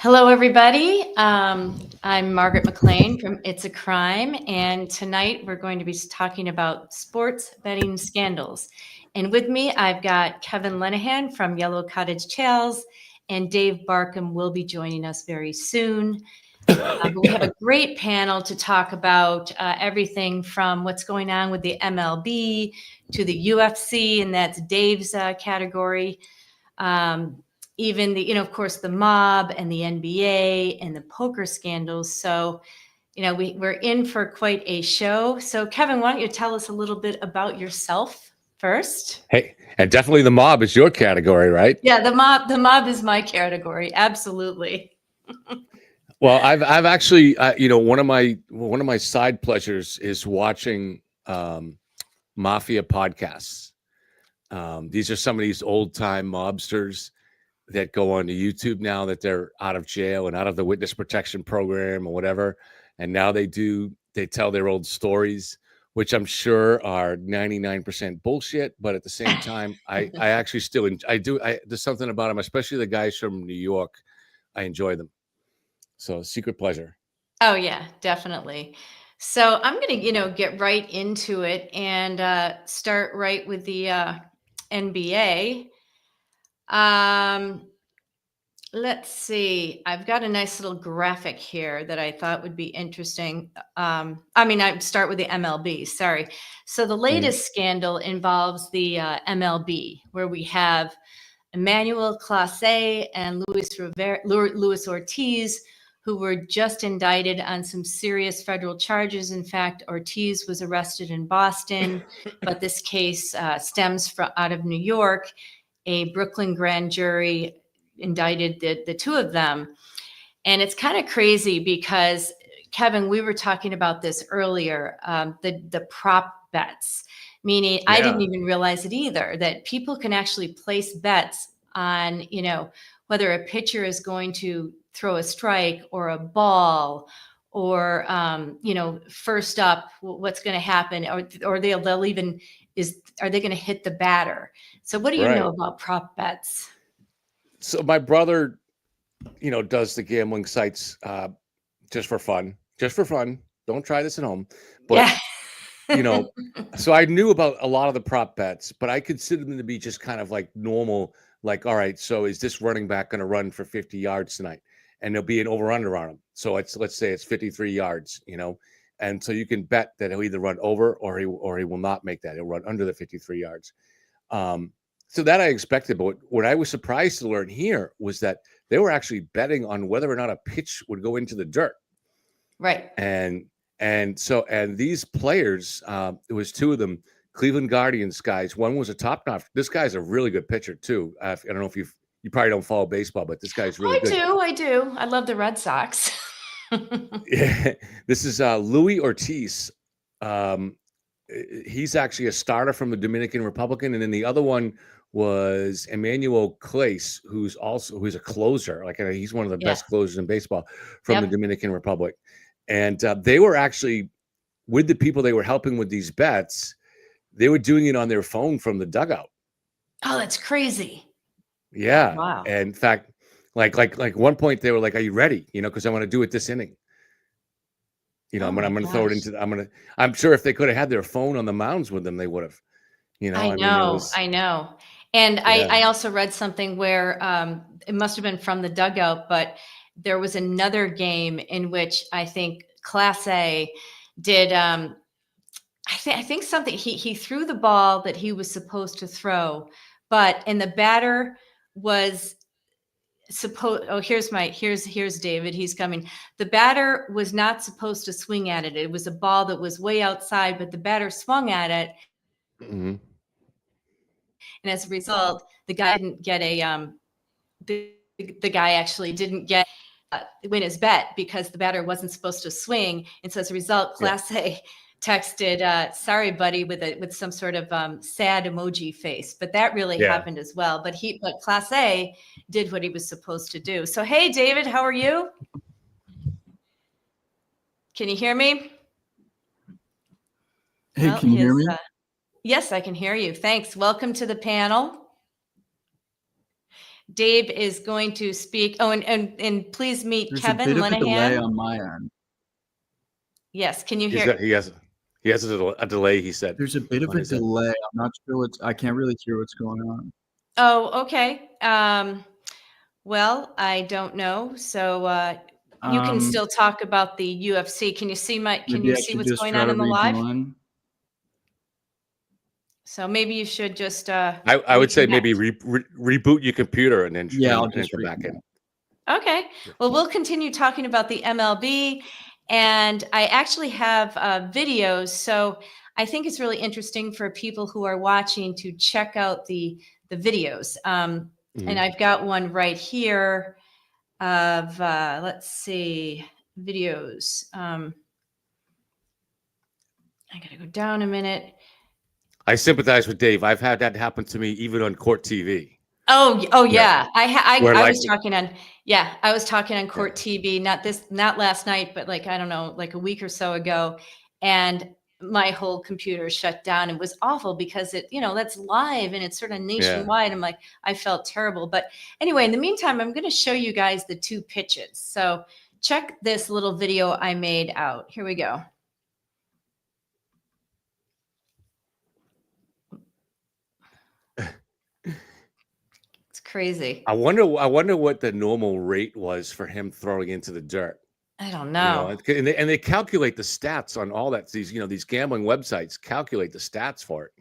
Hello, everybody. I'm Margaret McLean from It's a Crime, and tonight we're going to be talking about sports betting scandals. And with me, I've got Kevin Lenahan from Yellow Cottage Tales, and Dave Barkham will be joining us very soon. But we have a great panel to talk about everything from what's going on with the MLB to the UFC, and that's Dave's category. Even the, of course, the mob and the NBA and the poker scandals. So, we're in for quite a show. So, Kevin, why don't you tell us a little bit about yourself first? Hey, and definitely the mob is your category, right? Yeah, the mob is my category. Absolutely. Well, I've actually, one of my side pleasures is watching mafia podcasts. These are some of these old time mobsters that go onto YouTube now that they're out of jail and out of the witness protection program or whatever. And now they tell their old stories, which I'm sure are 99% bullshit. But at the same time, I actually still, there's something about them, especially the guys from New York. I enjoy them. So secret pleasure. Oh, yeah, definitely. So I'm going to, get right into it and start right with the NBA. Let's see. I've got a nice little graphic here that I thought would be interesting. I'd start with the MLB. Sorry. So the latest scandal involves the MLB, where we have Emmanuel, Clase, and Luis Ortiz, who were just indicted on some serious federal charges. In fact, Ortiz was arrested in Boston, but this case stems from out of New York. A Brooklyn grand jury indicted the two of them. And it's kind of crazy because, Kevin, we were talking about this earlier, the prop bets, meaning I didn't even realize it either, that people can actually place bets on, whether a pitcher is going to throw a strike or a ball or, first up, what's going to happen, or they'll even are they going to hit the batter? So what do you know about prop bets? So my brother, does the gambling sites just for fun. Don't try this at home. But, so I knew about a lot of the prop bets, but I considered them to be just kind of like normal. Like, all right, so is this running back going to run for 50 yards tonight? And there'll be an over-under on him. So let's say it's 53 yards, and so you can bet that he'll either run over or he will not make that. He'll run under the 53 yards. So that I expected, but what I was surprised to learn here was that they were actually betting on whether or not a pitch would go into the dirt. Right. And these players, it was two of them, Cleveland Guardians guys. One was a top notch. This guy's a really good pitcher too. I don't know if you probably don't follow baseball, but this guy's really good. I do. I love the Red Sox. Yeah, this is Luis Ortiz. He's actually a starter from the Dominican Republic, and then the other one was Emmanuel Clase, who's a closer. Like he's one of the best closers in baseball from the Dominican Republic. And they were actually, with the people they were helping with these bets, they were doing it on their phone from the dugout. Oh, that's crazy. Yeah. Wow. And in fact, like one point they were like, "Are you ready?" Because I want to do it this inning. I'm going to throw it into. I'm sure if they could have had their phone on the mounds with them, they would have. I know. And I also read something where it must have been from the dugout, but there was another game in which I think Clase did. I think something. He threw the ball that he was supposed to throw, and the batter was here's David. He's coming. The batter was not supposed to swing at it. It was a ball that was way outside, but the batter swung at it. Mm-hmm. And as a result, the guy didn't get the guy actually didn't get win his bet because the batter wasn't supposed to swing. And so as a result, Clase texted, "Sorry, buddy," with some sort of sad emoji face, but that really happened as well. But Clase did what he was supposed to do. So, hey, David, how are you? Can you hear me? Hey, can you hear me? Yes, I can hear you. Thanks. Welcome to the panel. Dave is going to speak. Oh, and please meet Kevin Linehan. There's a bit of a delay on my end. Yes, can you hear? He has a delay. He said there's a bit of a delay. I'm not sure I can't really hear what's going on. Oh, okay. Well, I don't know. So you can still talk about the UFC. Can you see what's going on in the live? So maybe you should just I would say maybe reboot your computer and then I'll just come back in. Okay. Well, we'll continue talking about the MLB, and I actually have videos. So I think it's really interesting for people who are watching to check out the videos. And I've got one right here of let's see, videos. I gotta go down a minute. I sympathize with Dave. I've had that happen to me even on court TV. Oh yeah. I was talking on court TV, not last night, but like, I don't know, like a week or so ago. And my whole computer shut down. It was awful because that's live and it's sort of nationwide. I'm like, I felt terrible. But anyway, in the meantime, I'm going to show you guys the two pitches. So check this little video I made out. Here we go. Crazy. I wonder what the normal rate was for him throwing into the dirt. I don't know. And they calculate the stats on all that. These gambling websites calculate the stats for it.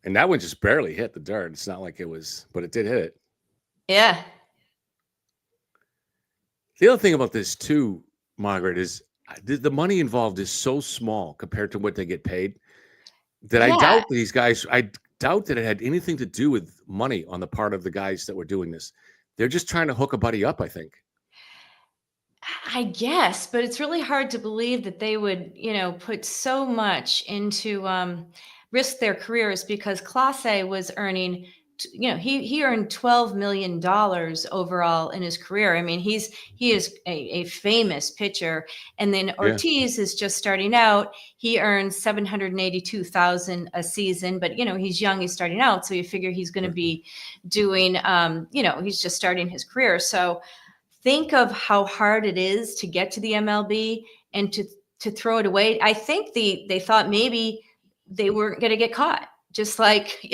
And that one just barely hit the dirt. It's not like it was, but it did hit it. Yeah. The other thing about this too, Margaret, is the money involved is so small compared to what they get paid. That I doubt these guys. I doubt that it had anything to do with money on the part of the guys that were doing this. They're just trying to hook a buddy up, I think. I guess, but it's really hard to believe that they would, put so much into risk their careers, because Clase was earning, he earned $12 million overall in his career. I mean, he is a famous pitcher. And then Ortiz is just starting out. He earns $782,000 a season, but he's young, he's starting out. So you figure he's going to be doing, he's just starting his career. So think of how hard it is to get to the MLB and to throw it away. I think they thought maybe they weren't going to get caught, just like,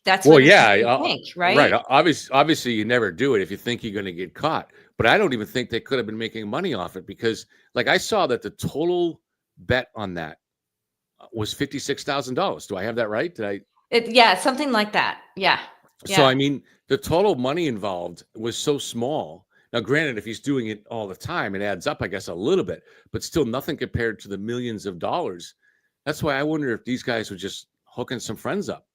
that's what you think, right? Right. Obviously, you never do it if you think you're going to get caught. But I don't even think they could have been making money off it, because, like, I saw that the total bet on that was $56,000. Do I have that right? Something like that. Yeah. So I mean, the total money involved was so small. Now, granted, if he's doing it all the time, it adds up, I guess, a little bit, but still nothing compared to the millions of dollars. That's why I wonder if these guys were just hooking some friends up,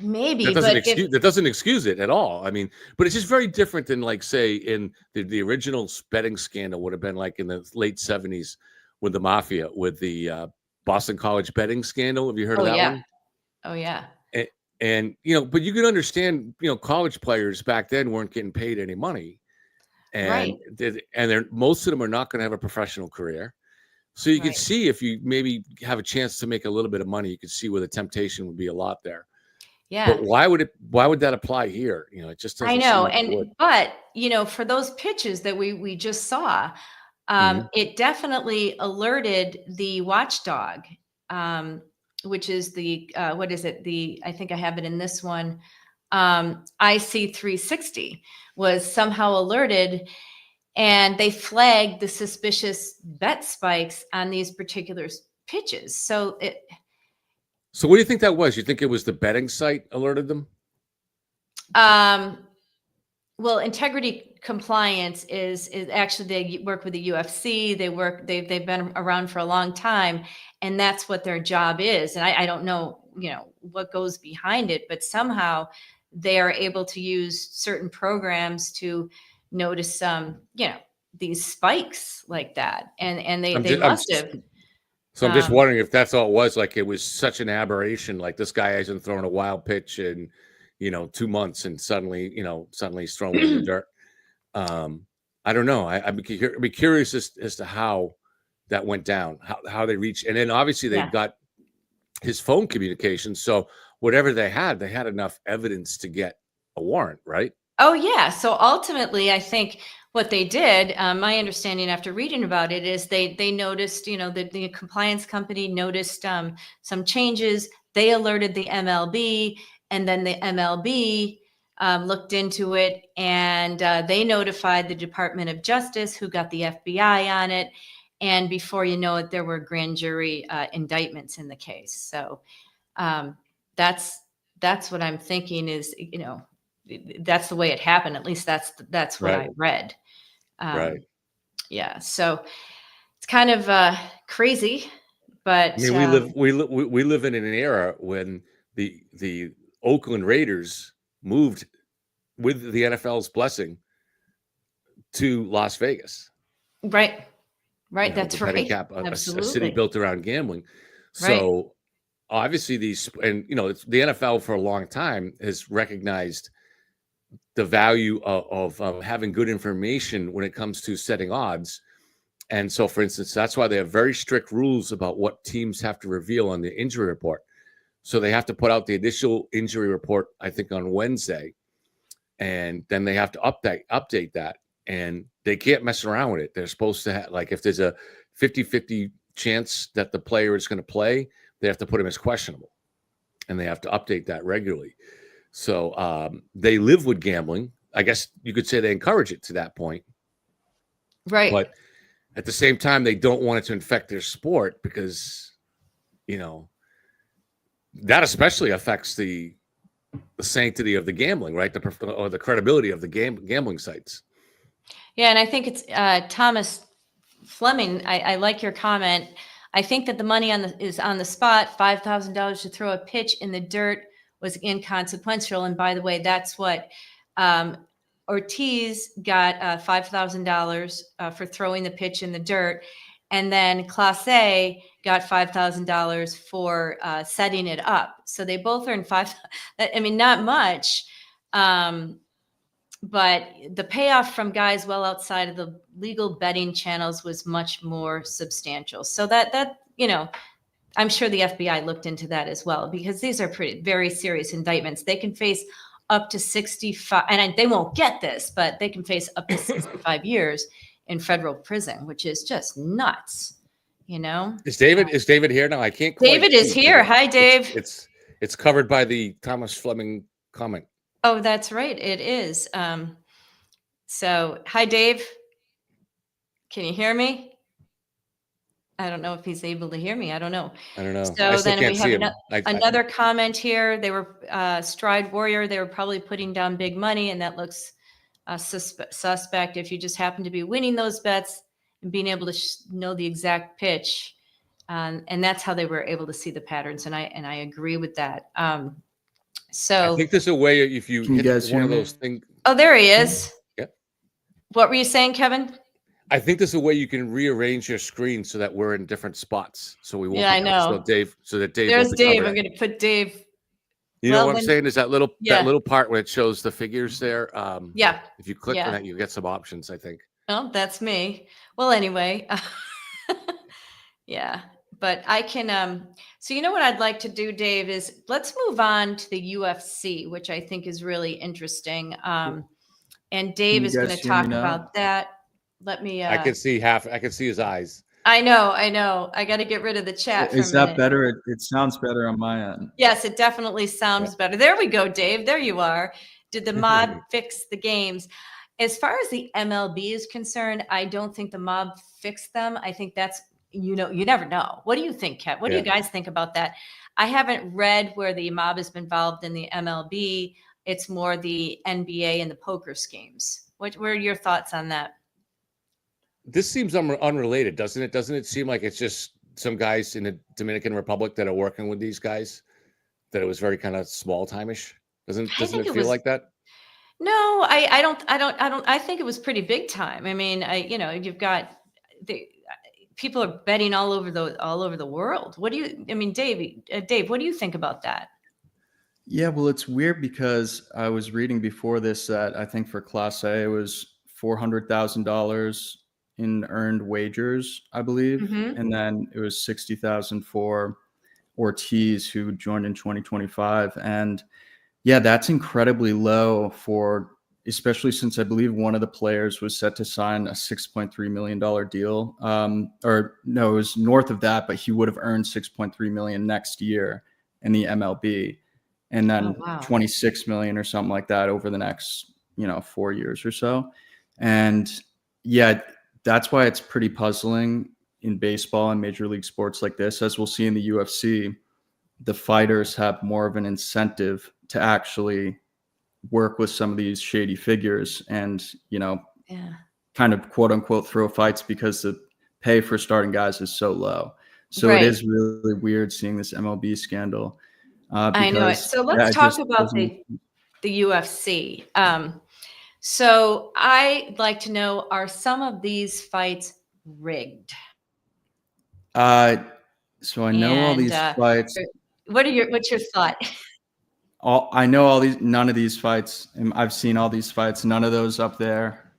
Maybe that doesn't excuse it at all. I mean, but it's just very different than, like, say, in the original betting scandal would have been like in the late 70s with the mafia, with the Boston College betting scandal. Have you heard of that one? Oh yeah. And but you can understand, college players back then weren't getting paid any money, and most of them are not going to have a professional career. So you can see, if you maybe have a chance to make a little bit of money, you can see where the temptation would be a lot there. Yeah. But why would that apply here? It just doesn't. I know. But for those pitches that we just saw, it definitely alerted the watchdog, which is the what is it? I think I have it in this one. IC 360 was somehow alerted, and they flagged the suspicious bet spikes on these particular pitches. So what do you think that was? You think it was the betting site alerted them? Well, integrity compliance is actually, they work with the UFC. They've been around for a long time, and that's what their job is. And I don't know, what goes behind it, but somehow they are able to use certain programs to notice these spikes like that, and they I'm they just, I'm must just, have. so I'm just wondering if that's all it was. Like it was such an aberration. Like this guy hasn't thrown a wild pitch in, 2 months, and suddenly, he's throwing it in the dirt. I don't know. I'd be curious as to how that went down, how they reached, and then obviously they Yeah. got his phone communication. So whatever they had enough evidence to get a warrant, right? Oh, yeah. So ultimately, I think what they did, my understanding after reading about it is they noticed, the compliance company noticed some changes. They alerted the MLB, and then the MLB looked into it, and they notified the Department of Justice, who got the FBI on it. And before you know it, there were grand jury indictments in the case. So that's what I'm thinking is, that's the way it happened. At least that's what Right. I read. Right. Yeah. So it's kind of crazy, but I mean, we live in an era when the Oakland Raiders moved with the NFL's blessing to Las Vegas. right. Right. The That's betting right. cap, a city Absolutely. built around gambling. Right. So obviously it's the NFL for a long time has recognized the value of having good information when it comes to setting odds. And so, for instance, that's why they have very strict rules about what teams have to reveal on the injury report. So they have to put out the initial injury report, I think, on Wednesday, and then they have to update that, and they can't mess around with it. They're supposed to have, like, if there's a 50-50 chance that the player is going to play, they have to put him as questionable, and they have to update that regularly. So they live with gambling. I guess you could say they encourage it to that point. Right. But at the same time, they don't want it to infect their sport because, that especially affects the sanctity of the gambling, right? Or the credibility of the gambling sites. Yeah. And I think it's Thomas Fleming. I like your comment. I think that the money is on the spot. $5,000 to throw a pitch in the dirt was inconsequential. And by the way, that's what Ortiz got $5,000 for throwing the pitch in the dirt. And then Clase got $5,000 for setting it up. So they both earned I mean, not much. But the payoff from guys well outside of the legal betting channels was much more substantial. So that I'm sure the FBI looked into that as well, because these are very serious indictments. They can face up to 65, and they won't get this, but they can face up to 65 years in federal prison, which is just nuts. Is David here now? I can't quite David is see here. Hi, Dave. It's covered by the Thomas Fleming comment. Oh, that's right. It is. So, hi, Dave. Can you hear me? I don't know if he's able to hear me. I don't know. So then we have another comment here. They were Stride Warrior. They were probably putting down big money, and that looks suspect. If you just happen to be winning those bets and being able to know the exact pitch, and that's how they were able to see the patterns. And I agree with that. So I think there's a way if you Can you hit guys one hear of me? those things. Oh, there he is. Yeah. What were you saying, Kevin? I think there's a way you can rearrange your screen so that we're in different spots. So we won't. Yeah, I know. So that Dave. There's Dave. I'm covered. going to put Dave. You know what I'm saying? Is that little part where it shows the figures there? Yeah. If you click on that, you get some options, I think. Well, that's me. Well, anyway. Yeah. But I can, so you know what I'd like to do, Dave, is let's move on to the UFC, which I think is really interesting. And Dave is going to talk about that. Let me, I can see his eyes. I know. I got to get rid of the chat. Is that better? It sounds better on my end. Yes, it definitely sounds better. There we go, Dave. There you are. Did the mob fix the games? As far as the MLB is concerned, I don't think the mob fixed them. I think that's, you never know. What do you think, Kev? What do you guys think about that? I haven't read where the mob has been involved in the MLB. It's more the NBA and the poker schemes. What are your thoughts on that? This seems unrelated, doesn't it? Doesn't it seem like it's just some guys in the Dominican Republic that are working with these guys? That it was very kind of small time-ish. Doesn't it feel like that? No, I think it was pretty big time. I mean, you've got the people are betting all over the world. Dave, what do you think about that? Yeah, well, it's weird because I was reading before this that I think for Clase it was $400,000 in earned wagers, I believe, Hmm. and then it was 60,000 for Ortiz, who joined in 2025, and yeah, that's incredibly low for, especially since I believe one of the players was set to sign a $6.3 million deal. Or no, it was north of that, but he would have earned $6.3 million next year in the MLB, and Oh, then wow. 26 million or something like that over the next, 4 years or so. And yeah, that's why it's pretty puzzling in baseball and major league sports like this. As we'll see in the UFC, the fighters have more of an incentive to actually work with some of these shady figures and, Yeah. kind of quote unquote throw fights because the pay for starting guys is so low. So it Right. is really weird seeing this MLB scandal, I know it. because So let's yeah, it talk just about doesn't. the UFC. So I'd like to know, are some of these fights rigged? Uh, so I know all And these fights. what's your thought? I know all these. None of these fights. And I've seen all these fights. None of those up there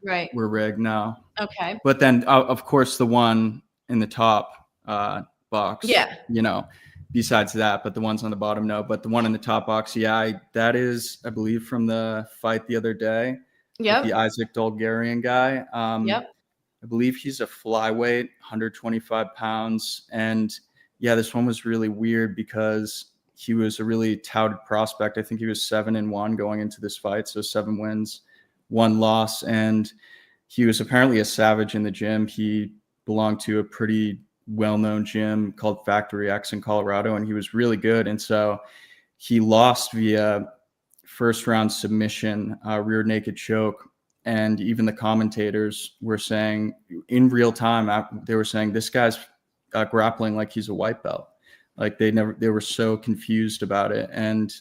Right. were rigged. No. Okay. But then, of course, the one in the top box, Yeah. besides that, but the ones on the bottom, no. But the one in the top box, yeah, that is, I believe, from the fight the other day with the Yep. Isaac Dolgarian guy. Yep. I believe he's a flyweight, 125 pounds. And yeah, this one was really weird because he was a really touted prospect. I think he was 7-1 going into this fight. So 7 wins, 1 loss. And he was apparently a savage in the gym. He belonged to a pretty well-known gym called Factory X in Colorado, and he was really good. And so he lost via first round submission, rear naked choke. And even the commentators were saying in real time, they were saying this guy's grappling like he's a white belt. Like they were so confused about it. And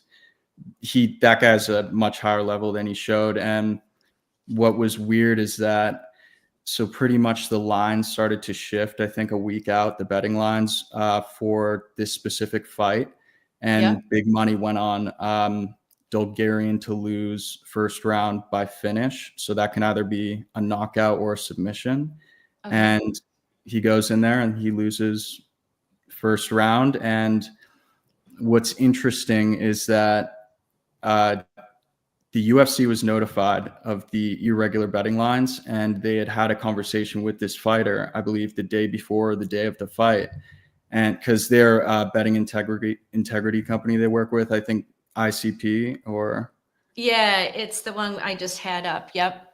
that guy's a much higher level than he showed. And what was weird is that, so pretty much the lines started to shift, I think a week out, the betting lines for this specific fight. And Yep. big money went on Dolgarian to lose first round by finish. So that can either be a knockout or a submission. Okay. And he goes in there and he loses first round. And what's interesting is that the UFC was notified of the irregular betting lines, and they had a conversation with this fighter, I believe, the day before or the day of the fight. And because they're a betting integrity company they work with, I think ICP or Yeah, it's the one I just had up. Yep.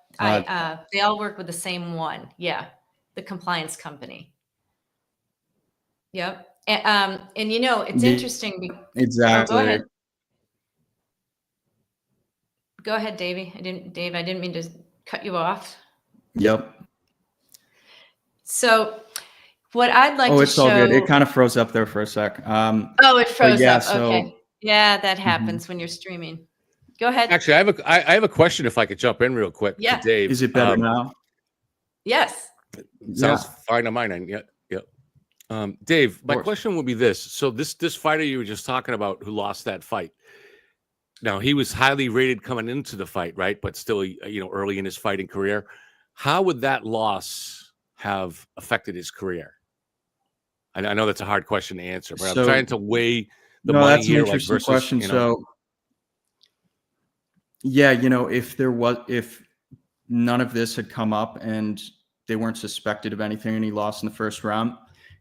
They all work with the same one. Yeah. The compliance company. Yep. And it's yeah, interesting. Oh, go exactly. ahead. Go ahead, Davey. Dave, I didn't mean to cut you off. Yep. So what I'd like Oh, to it's all good. It show. kind of froze up there for a sec. Oh, it But froze yeah, up. Okay. so Yeah, that mhm. happens when you're streaming. Go ahead. Actually, I have a question if I could jump in real quick to Yeah. Dave. Is it better now? Yes. Sounds Yeah, fine on mine end. Yeah, yeah. Dave, my course. question would be this: so this fighter you were just talking about who lost that fight. Now he was highly rated coming into the fight, right? But still, early in his fighting career. How would that loss have affected his career? I know that's a hard question to answer, but I'm So trying to weigh the no, money that's an here, like interesting versus, question. So yeah, if none of this had come up and they weren't suspected of anything and he lost in the first round,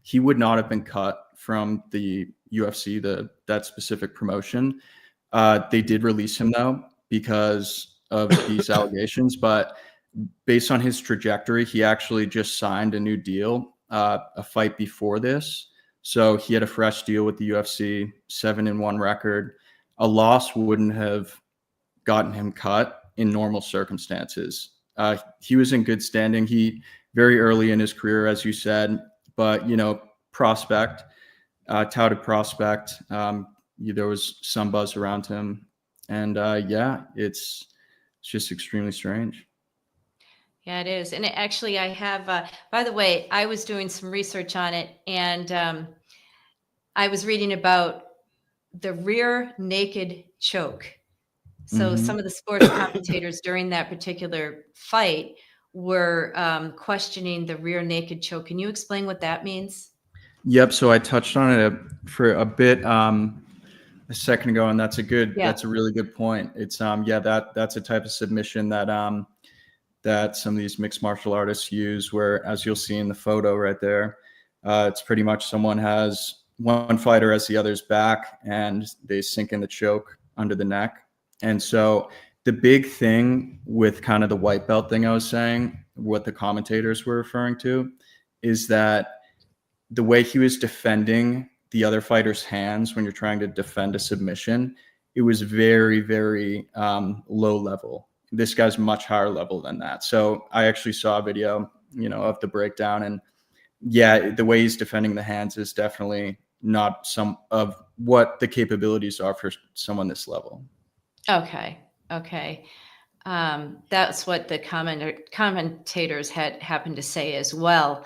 he would not have been cut from the UFC, that specific promotion. They did release him though because of these allegations, but based on his trajectory, he actually just signed a new deal, a fight before this. So he had a fresh deal with the UFC, 7-1 record. A loss wouldn't have gotten him cut in normal circumstances. He was in good standing. He very early in his career, as you said, but prospect, touted prospect. There was some buzz around him, And it's just extremely strange. Yeah, it is. And actually, I have, by the way, I was doing some research on it, and I was reading about the rear naked choke. So some of the sports commentators during that particular fight were questioning the rear naked choke. Can you explain what that means? Yep. So I touched on it for a bit a second ago, and that's a really good point. It's that's a type of submission that some of these mixed martial artists use, where, as you'll see in the photo right there, it's pretty much someone has one fighter has the other's back and they sink in the choke under the neck. And so the big thing with kind of the white belt thing I was saying, what the commentators were referring to, is that the way he was defending the other fighter's hands when you're trying to defend a submission, it was very, very low level. This guy's much higher level than that. So I actually saw a video, of the breakdown, and the way he's defending the hands is definitely not some of what the capabilities are for someone this level. Okay. That's what the commentators had happened to say as well.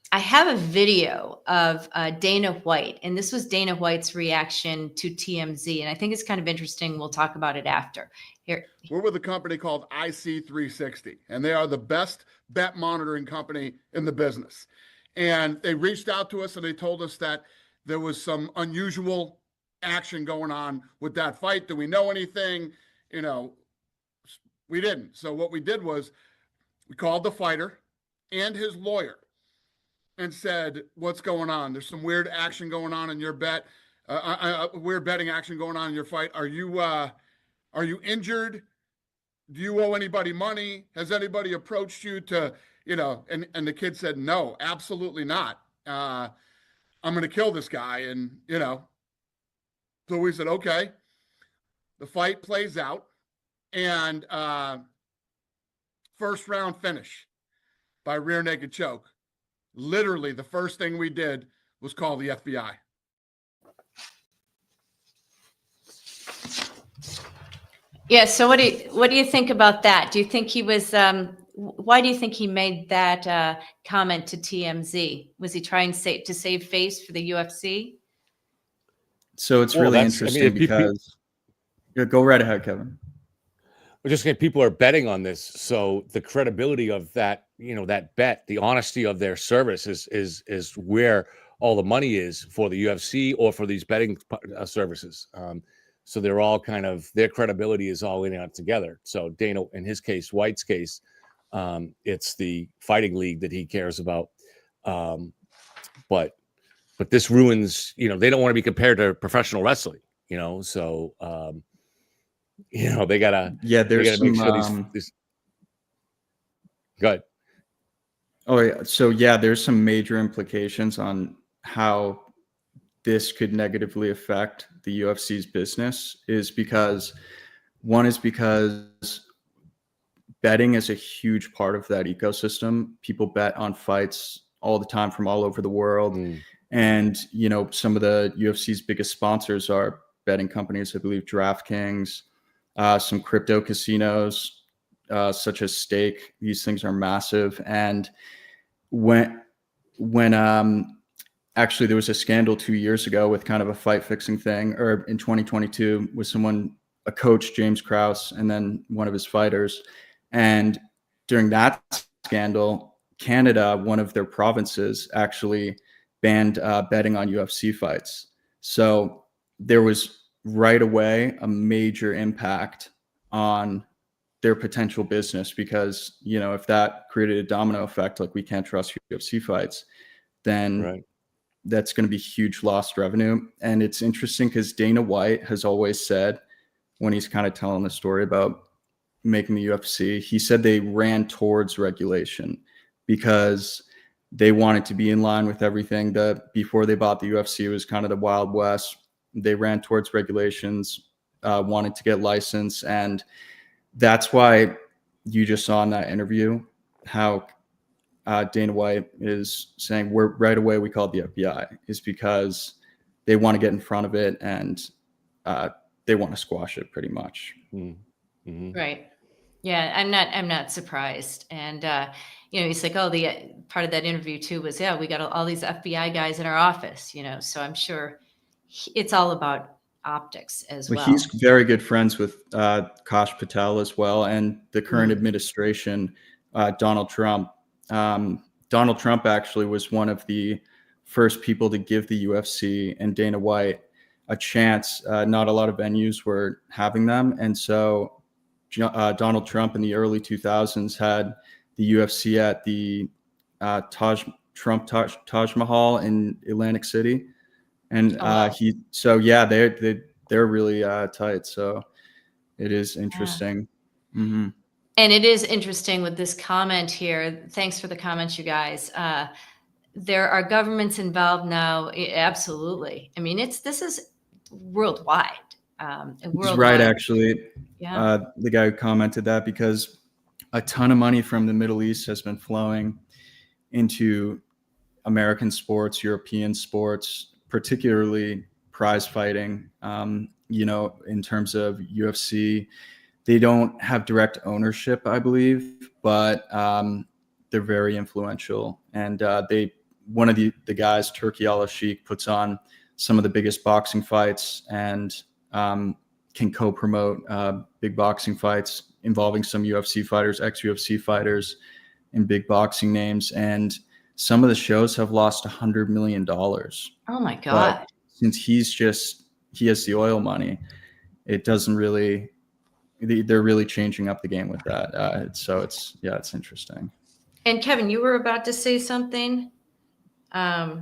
I have a video of Dana White, and this was Dana White's reaction to TMZ, and I think it's kind of interesting. We'll talk about it after. Here. We're with a company called IC360, and they are the best bet monitoring company in the business. And they reached out to us and they told us that there was some unusual action going on with that fight. Do we know anything? We didn't. So what we did was we called the fighter and his lawyer and said, what's going on? There's some weird action going on in your bet, weird betting action going on in your fight. Are you injured? Do you owe anybody money? Has anybody approached you to, and the kid said, no, absolutely not. I'm going to kill this guy. And, so we said, okay. The fight plays out, and first round finish by rear naked choke. Literally, the first thing we did was call the FBI. Yeah. So what do you think about that? Do you think he was? Why do you think he made that comment to TMZ? Was he trying to save face for the UFC? So it's really interesting because go right ahead, Kevin. We're just saying people are betting on this, so the credibility of that, that bet, the honesty of their service is where all the money is for the UFC or for these betting services. So they're all kind of, their credibility is all in it together. So Dana, in his case, White's case, it's the fighting league that he cares about. But this ruins, they don't want to be compared to professional wrestling, so, they gotta, there's make sure some, these good. Oh yeah. So there's some major implications on how this could negatively affect the UFC's business because betting is a huge part of that ecosystem. People bet on fights all the time from all over the world. And, some of the UFC's biggest sponsors are betting companies, I believe DraftKings, some crypto casinos, such as Stake. These things are massive. And when actually there was a scandal 2 years ago with kind of a fight fixing thing, or in 2022 with a coach, James Krause, and then one of his fighters. And during that scandal, Canada, one of their provinces, actually banned betting on UFC fights. So there was right away a major impact on their potential business because, if that created a domino effect, like we can't trust UFC fights, then that's going to be huge lost revenue. And it's interesting because Dana White has always said, when he's kind of telling the story about making the UFC, he said they ran towards regulation because they wanted to be in line with everything. That before they bought the UFC, it was kind of the Wild West. They ran towards regulations, wanted to get licensed. And that's why you just saw in that interview how Dana White is saying right away we called the FBI, is because they want to get in front of it and they want to squash it pretty much. Mm-hmm. Right. Yeah, I'm not surprised. And he's like, oh, the part of that interview too was, yeah, we got all these FBI guys in our office, so I'm sure it's all about optics as well. He's very good friends with Kash Patel as well, and the current administration, Donald Trump. Donald Trump actually was one of the first people to give the UFC and Dana White a chance. Not a lot of venues were having them, and so Donald Trump in the early 2000s had the UFC at the Taj Mahal in Atlantic City, and wow. they're really tight. So it is interesting. Yeah. Mm-hmm. And it is interesting with this comment here. Thanks for the comments, you guys. There are governments involved now. Absolutely. I mean, this is worldwide. He's right, actually. Yeah. The guy who commented that, because a ton of money from the Middle East has been flowing into American sports, European sports, particularly prize fighting. In terms of UFC, they don't have direct ownership, I believe, but they're very influential. And one of the guys, Turki Al-Sheikh, puts on some of the biggest boxing fights and can co-promote big boxing fights involving some UFC fighters, ex-UFC fighters, and big boxing names. And some of the shows have lost $100 million. Oh my God. But since he has the oil money, it doesn't really, they're really changing up the game with that. So it's interesting. And Kevin, you were about to say something. What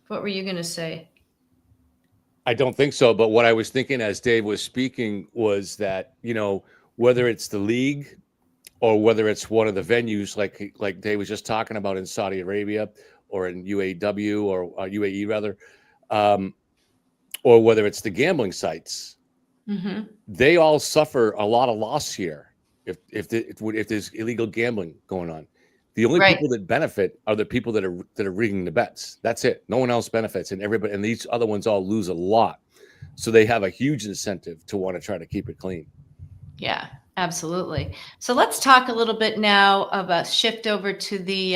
were you going to say? I don't think so. But what I was thinking as Dave was speaking was that, whether it's the league or whether it's one of the venues like Dave was just talking about in Saudi Arabia or in UAW or UAE rather, or whether it's the gambling sites, they all suffer a lot of loss here if there's illegal gambling going on. The only people that benefit are the people that are rigging the bets. That's it. No one else benefits, and these other ones all lose a lot. So they have a huge incentive to want to try to keep it clean. Yeah, absolutely. So let's talk a little bit now about shift over to the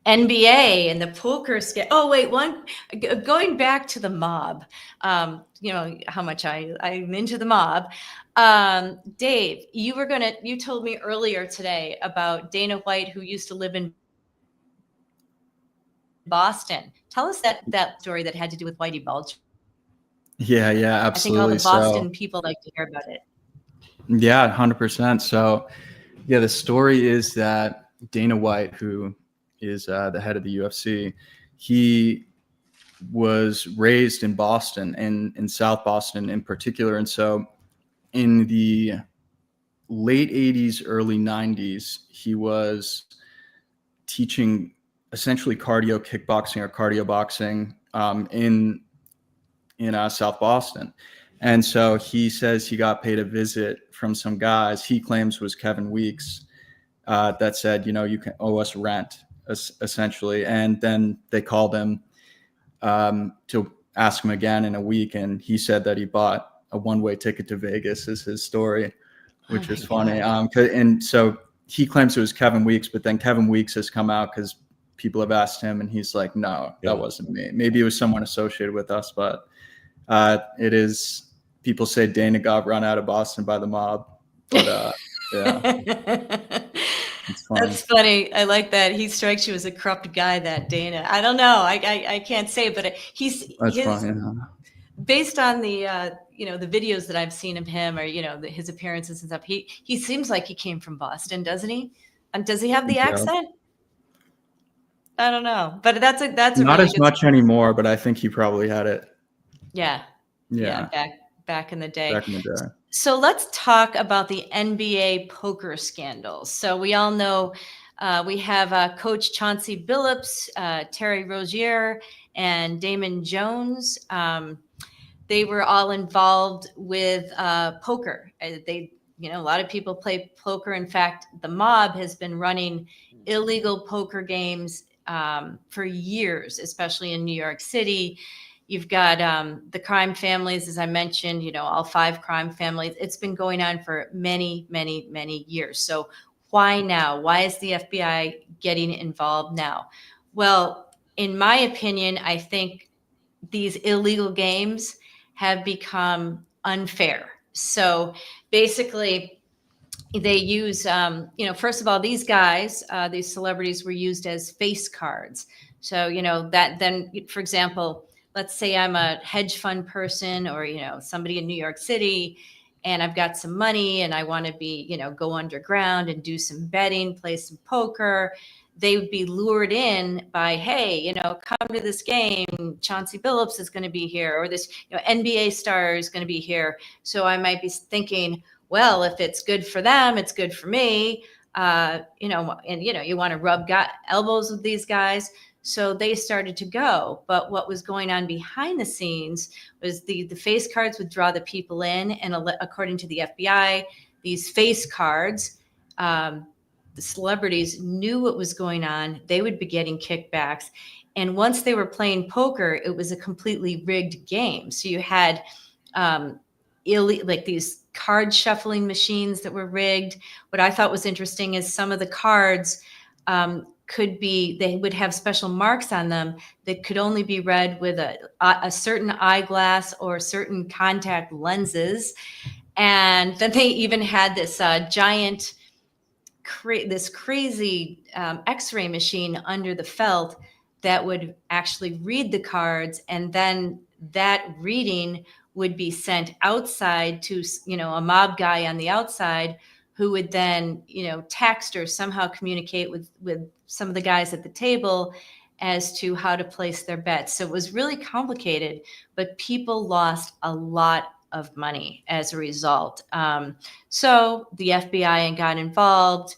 NBA and the poker scale. Oh, wait, going back to the mob, how much I'm into the mob. Dave, you told me earlier today about Dana White, who used to live in Boston. Tell us that story that had to do with Whitey Bulger. Yeah, absolutely. I think all the Boston people like to hear about it. Yeah, 100%. So, the story is that Dana White, who is the head of the UFC, he was raised in Boston, in South Boston in particular. And so in the late 80s, early 90s, he was teaching essentially cardio kickboxing or cardio boxing in South Boston. And so he says he got paid a visit from some guys he claims was Kevin Weeks that said, you can owe us rent, essentially. And then they called him to ask him again in a week. And he said that he bought a one-way ticket to Vegas, is his story, which is funny. And so he claims it was Kevin Weeks, but then Kevin Weeks has come out because people have asked him and he's like, no, that wasn't me. Maybe it was someone associated with us, but it is, people say Dana got run out of Boston by the mob, but That's funny. I like that. He strikes you as a corrupt guy, that Dana. I don't know. I can't say, but funny. Based on the the videos that I've seen of him, or his appearances and stuff. He seems like he came from Boston, doesn't he? And does he have the accent? I don't know, but that's a not really as much anymore. But I think he probably had it. Yeah. Back in the day. So let's talk about the NBA poker scandals. So we all know we have Coach Chauncey Billups, Terry Rozier, and Damon Jones. They were all involved with poker. A lot of people play poker. In fact, the mob has been running illegal poker games for years, especially in New York City. You've got the crime families, as I mentioned, all 5 crime families. It's been going on for many, many, many years. So why now? Why is the FBI getting involved now? Well, in my opinion, I think these illegal games have become unfair. So basically, they use, first of all, these guys, these celebrities were used as face cards. So, that then, for example, let's say I'm a hedge fund person or, somebody in New York City, and I've got some money and I want to be, go underground and do some betting, play some poker. They would be lured in by, hey, come to this game. Chauncey Billups is going to be here, or this NBA star is going to be here. So I might be thinking, well, if it's good for them, it's good for me. And you want to rub elbows with these guys. So they started to go. But what was going on behind the scenes was the face cards would draw the people in. And according to the FBI, these face cards, the celebrities knew what was going on. They would be getting kickbacks. And once they were playing poker, it was a completely rigged game. So you had like these card shuffling machines that were rigged. What I thought was interesting is some of the cards they would have special marks on them that could only be read with a certain eyeglass or certain contact lenses. And then they even had this giant, this crazy X-ray machine under the felt that would actually read the cards, and then that reading would be sent outside to a mob guy on the outside, who would then text or somehow communicate with some of the guys at the table as to how to place their bets. So it was really complicated, but people lost a lot of money as a result. So the FBI got involved,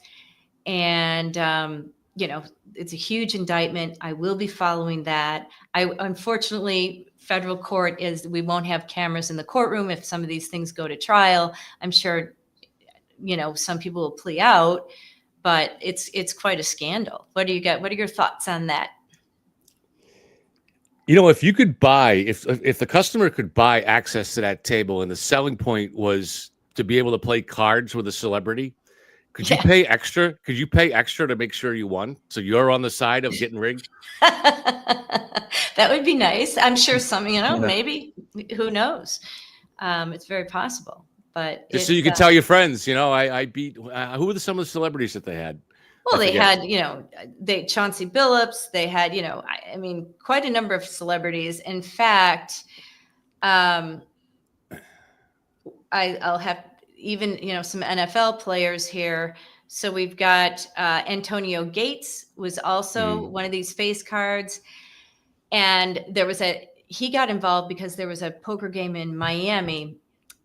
and it's a huge indictment. I will be following that. Unfortunately, federal court we won't have cameras in the courtroom if some of these things go to trial. I'm sure, some people will plea out, but it's quite a scandal. What are your thoughts on that? If you could buy, if the customer could buy access to that table, and the selling point was to be able to play cards with a celebrity, could you pay extra? Could you pay extra to make sure you won? So you're on the side of getting rigged? That would be nice. I'm sure maybe, who knows? It's very possible, but just so you can tell your friends, I beat, who were some of the celebrities that they had? Well, they had, Chauncey Billups, they had, quite a number of celebrities. In fact, I'll have even, some NFL players here. So we've got Antonio Gates was also one of these face cards. And he got involved because there was a poker game in Miami.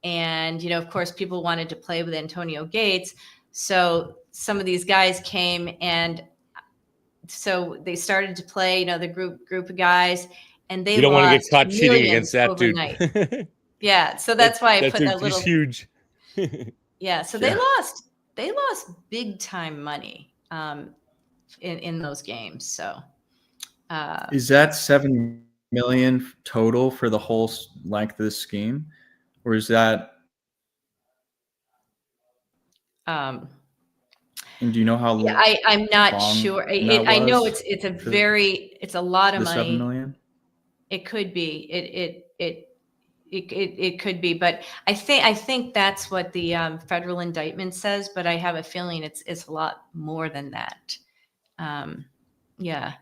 And, of course, people wanted to play with Antonio Gates. So some of these guys came, and so they started to play, the group of guys, and they don't want to get caught cheating millions against that overnight. dude. Yeah, so that's why I put that little. He's huge. Yeah, so they lost big time money in those games. So is that $7 million total for the whole length of this scheme, or is that? And do you know how long? Yeah, I'm not sure. I know it's a lot of money. $7 million. It could be. It could be, but I think that's what the federal indictment says. But I have a feeling it's a lot more than that. Yeah.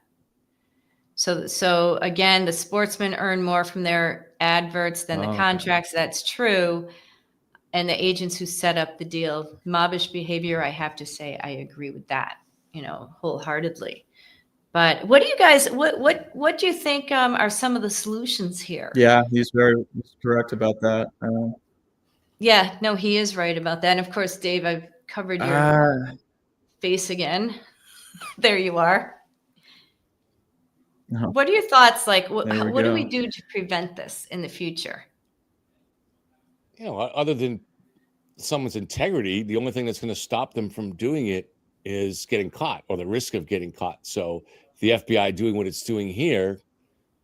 So again, the sportsmen earn more from their adverts than the contracts. That's true. And the agents who set up the deal, mobbish behavior, I have to say, I agree with that, wholeheartedly. But what do you guys, what do you think are some of the solutions here? Yeah, he's correct about that. Yeah, no, he is right about that. And of course, Dave, I've covered your face again. There you are. No. What are your thoughts? Like, what do we go. do to prevent this in the future? Other than someone's integrity, the only thing that's going to stop them from doing it is getting caught, or the risk of getting caught. So the FBI doing what it's doing here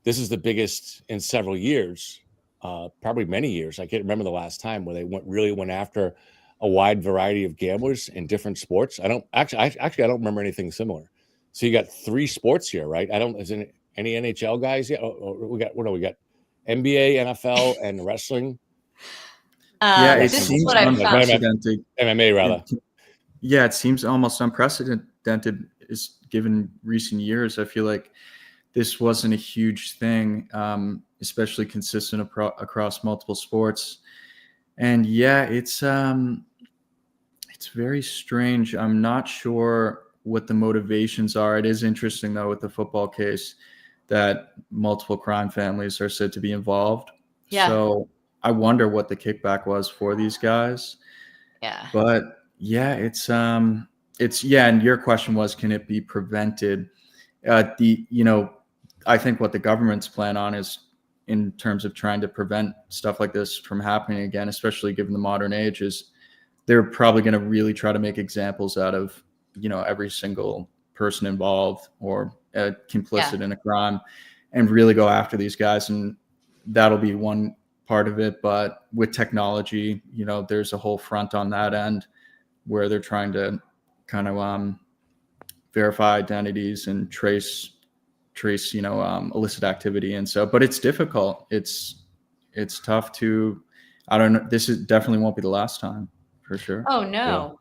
this is the biggest in several years, probably many years. I can't remember the last time where they really went after a wide variety of gamblers in different sports. I don't remember anything similar. So you got 3 sports here, right? Is there any NHL guys yet? We got NBA, NFL, and wrestling. Yeah, it This is seems what I found. unprecedented. MMA rather. Yeah, it seems almost unprecedented is given recent years. I feel like this wasn't a huge thing, especially consistent across multiple sports. And yeah, it's very strange. I'm not sure what the motivations are. It is interesting though with the football case that multiple crime families are said to be involved. Yeah. So I wonder what the kickback was for these guys. Yeah. But yeah, it's and your question was, can it be prevented? I think what the government's plan on is in terms of trying to prevent stuff like this from happening again, especially given the modern age, is they're probably going to really try to make examples out of, every single person involved or complicit in a crime and really go after these guys. And that'll be one part of it. But with technology, there's a whole front on that end where they're trying to kind of verify identities and trace illicit activity. And so, but it's difficult. It's tough to, I don't know. This definitely won't be the last time for sure. Oh no.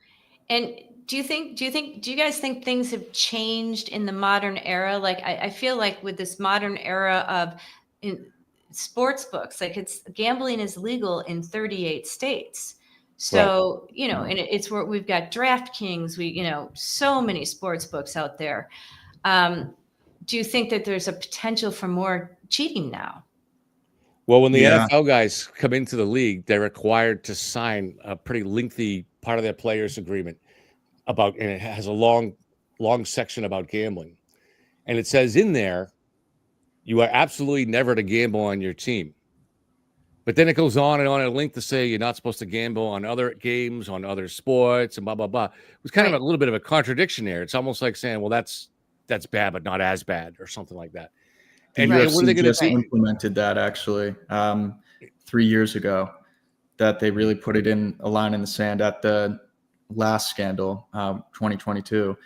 Yeah. And do you guys think things have changed in the modern era? Like, I feel like with this modern era of in sports books, like gambling is legal in 38 states. So, Right. And it's where we've got DraftKings, so many sports books out there. Do you think that there's a potential for more cheating now? Well, when the NFL guys come into the league, they're required to sign a pretty lengthy part of their players' agreement and it has a long section about gambling. And it says in there, you are absolutely never to gamble on your team. But then it goes on and on a link to say you're not supposed to gamble on other games, on other sports, and blah, blah, blah. It was kind of a little bit of a contradiction there. It's almost like saying, well, that's bad, but not as bad, or something like that. And UFC what are they just implemented that actually 3 years ago, that they really put it in a line in the sand at the last scandal, 2022.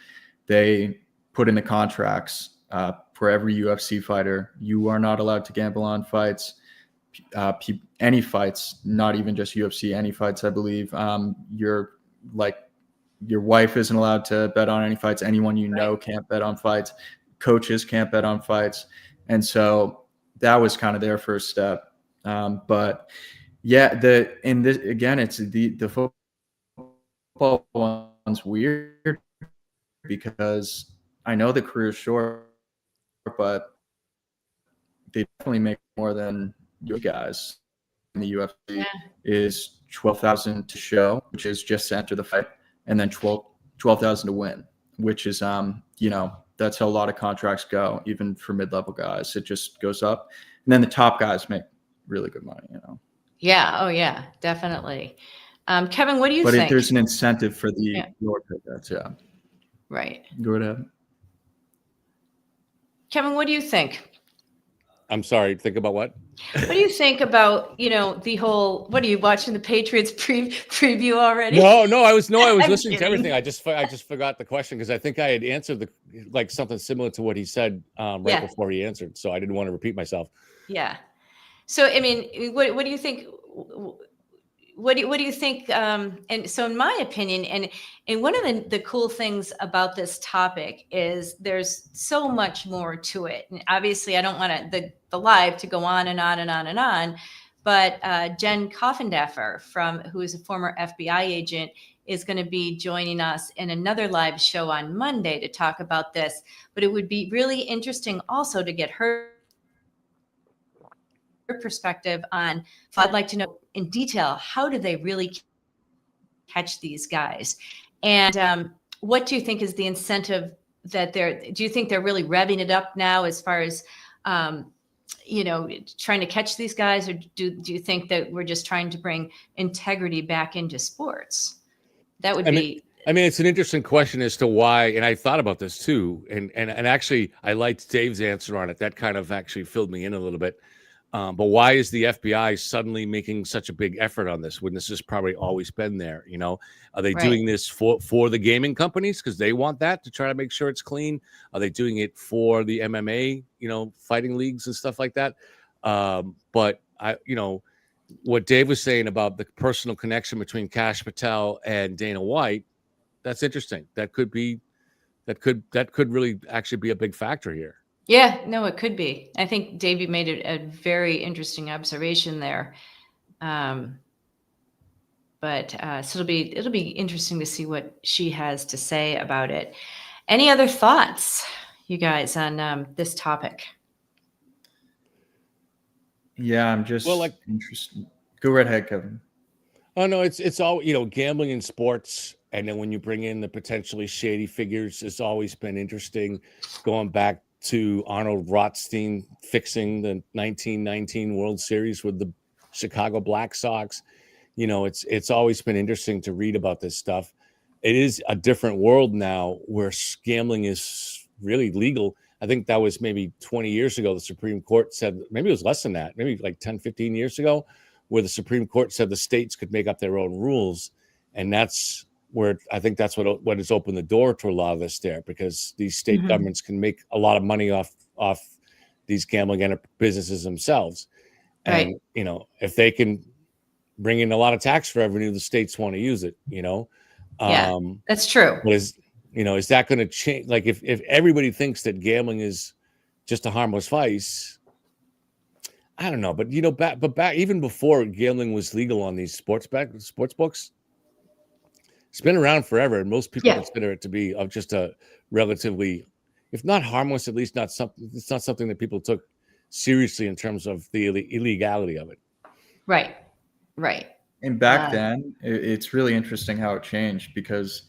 They put in the contracts for every UFC fighter, you are not allowed to gamble on fights, any fights, not even just UFC, any fights, I believe. Your wife isn't allowed to bet on any fights. Anyone can't bet on fights. Coaches can't bet on fights. And so that was kind of their first step. But yeah, it's the football one's weird because I know the career is short, but they definitely make more than you guys in the UFC. Is $12,000 to show, which is just to enter the fight, and then $12,000 to win, which is that's how a lot of contracts go, even for mid-level guys. It just goes up. And then the top guys make really good money, Yeah. Oh, yeah, definitely. Kevin, what do you think? But there's an incentive for the lower payouts. Yeah. Right. Go ahead. Kevin, what do you think? I'm sorry. Think about what? What do you think about, the whole, what are you watching the Patriots preview already? No, I was listening to everything. I just forgot the question because I think I had answered something similar to what he said before he answered. So I didn't want to repeat myself. Yeah. So, I mean, what do you think? What do you think? And so, in my opinion, and one of the cool things about this topic is there's so much more to it. And obviously, I don't want the live to go on and on and on and on. But Jen Coffendaffer, who is a former FBI agent, is going to be joining us in another live show on Monday to talk about this. But it would be really interesting also to get her perspective on, I'd like to know in detail, how do they really catch these guys? And what do you think is the incentive that do you think they're really revving it up now as far as, trying to catch these guys? Or do you think that we're just trying to bring integrity back into sports? That would be I mean, it's an interesting question as to why, and I thought about this too, and actually, I liked Dave's answer on it. That kind of actually filled me in a little bit. But why is the FBI suddenly making such a big effort on this when this has probably always been there? You know, are they doing this for the gaming companies because they want that to try to make sure it's clean? Are they doing it for the MMA, fighting leagues and stuff like that? But what Dave was saying about the personal connection between Kash Patel and Dana White, that's interesting. That could really actually be a big factor here. Yeah, no, it could be. I think Davey made a very interesting observation there. So it'll be interesting to see what she has to say about it. Any other thoughts, you guys, on this topic? Yeah, I'm just interested. Go right ahead, Kevin. Oh no, it's all gambling in sports, and then when you bring in the potentially shady figures, it's always been interesting. Going back to Arnold Rothstein fixing the 1919 World Series with the Chicago Black Sox, it's always been interesting to read about this stuff. It is a different world now where gambling is really legal. I think that was maybe 20 years ago. The Supreme Court said, maybe it was less than that, maybe like 10, 15 years ago, where the Supreme Court said the states could make up their own rules. And that's where I think that's what has opened the door to a lot of this there, because these state governments can make a lot of money off these gambling businesses themselves. And, if they can bring in a lot of tax revenue, the states want to use it, Yeah, that's true. Is that going to change? Like if everybody thinks that gambling is just a harmless vice, I don't know. But back even before gambling was legal on these sports books, it's been around forever, and most people consider it to be of just a relatively, if not harmless, at least not something. It's not something that people took seriously in terms of the illegality of it. Right. And back then, it's really interesting how it changed, because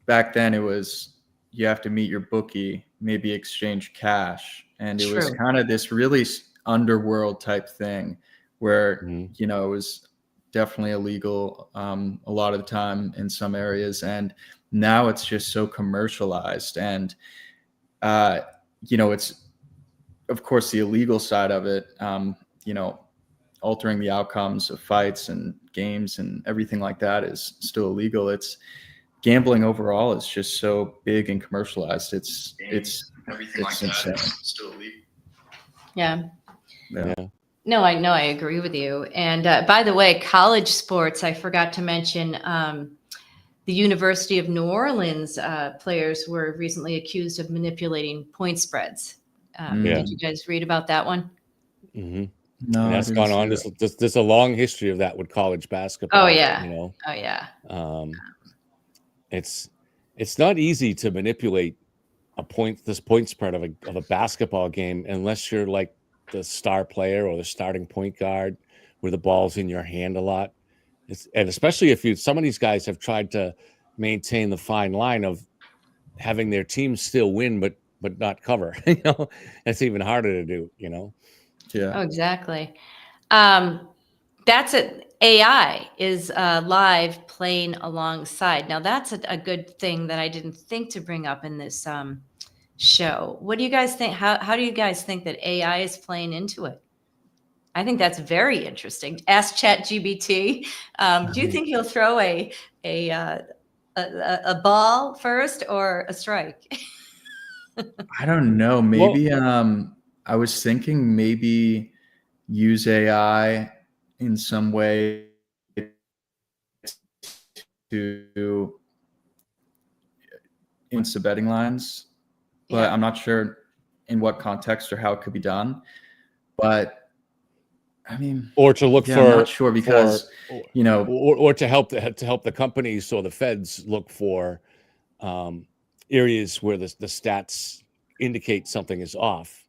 back then it was you have to meet your bookie, maybe exchange cash, and it was kind of this really underworld type thing where it was definitely illegal a lot of the time in some areas, and now it's just so commercialized. And it's of course the illegal side of it, altering the outcomes of fights and games and everything like that is still illegal. It's gambling overall is just so big and commercialized. It's insane. Still illegal. Yeah. No, I agree with you. And by the way, college sports, I forgot to mention, the University of New Orleans players were recently accused of manipulating point spreads. Did you guys read about that one? Mm-hmm. No, and that's gone on. There's a long history of that with college basketball. Oh yeah. Oh yeah. It's not easy to manipulate this point spread of a basketball game unless you're like the star player or the starting point guard where the ball's in your hand a lot. And especially if some of these guys have tried to maintain the fine line of having their team still win but not cover. That's even harder to do. Yeah. Oh, exactly. That's it. AI is live playing alongside. Now that's a good thing that I didn't think to bring up in this show. What do you guys think? How do you guys think that AI is playing into it? I think that's very interesting. Ask ChatGPT. Do you think he'll throw a ball first or a strike? I don't know. Maybe I was thinking maybe use AI in some way to influence the betting lines, but I'm not sure in what context or how it could be done. But I mean, or to look for, I'm not sure, because or to help the companies or the feds look for areas where the stats indicate something is off.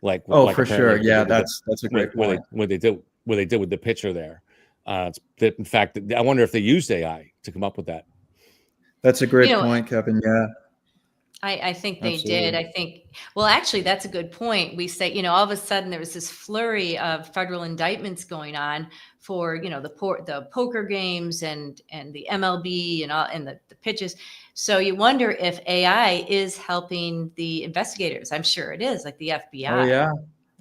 For sure. Yeah, that's a great point. What they did with the pitcher there. In fact, I wonder if they used AI to come up with that. That's a great point, Kevin. Yeah. I think they Absolutely. did. I think, well, actually, that's a good point. We say, all of a sudden there was this flurry of federal indictments going on for, the poker games and the MLB and all and the pitches. So you wonder if AI is helping the investigators. I'm sure it is, like the Oh FBI. yeah,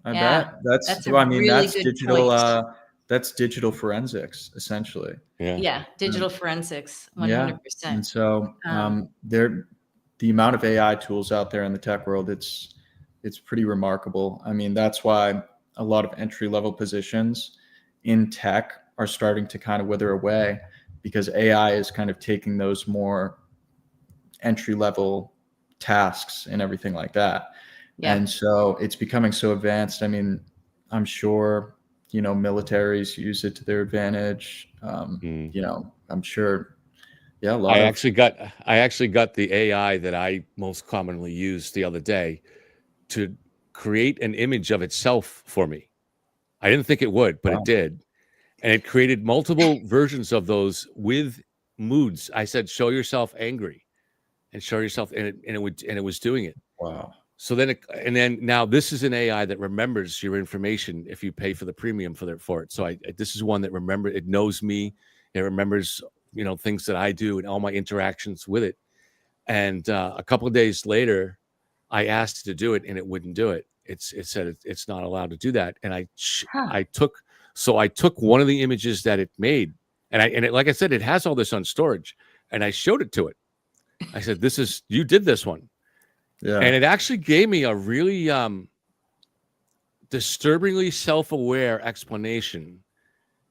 I Yeah, bet. That's that's a well, I mean, really good point. that's digital forensics essentially. Yeah. Yeah, digital Um, forensics, yeah. 100%. And so Um, the amount of AI tools out there in the tech world, it's pretty remarkable. I mean, that's why a lot of entry level positions in tech are starting to kind of wither away, because AI is kind of taking those more entry level tasks and everything like that. yeah. And so it's becoming so advanced. I mean, I'm sure, militaries use it to their advantage. Mm. I'm sure, yeah, a I lot of, actually got the AI that I most commonly use the other day to create an image of itself for me. I didn't think it would, but wow. it did. And it created multiple versions of those with moods. I said, show yourself angry and show yourself, and it was doing it. Wow. So then, now this is an AI that remembers your information if you pay for the premium for it. So this is one that it knows me. It remembers, things that I do and all my interactions with it. And a couple of days later, I asked it to do it and it wouldn't do it. It said it's not allowed to do that. And Huh. I took one of the images that it made, and like I said, it has all this on storage, and I showed it to it. I said, you did this one. Yeah. And it actually gave me a really disturbingly self-aware explanation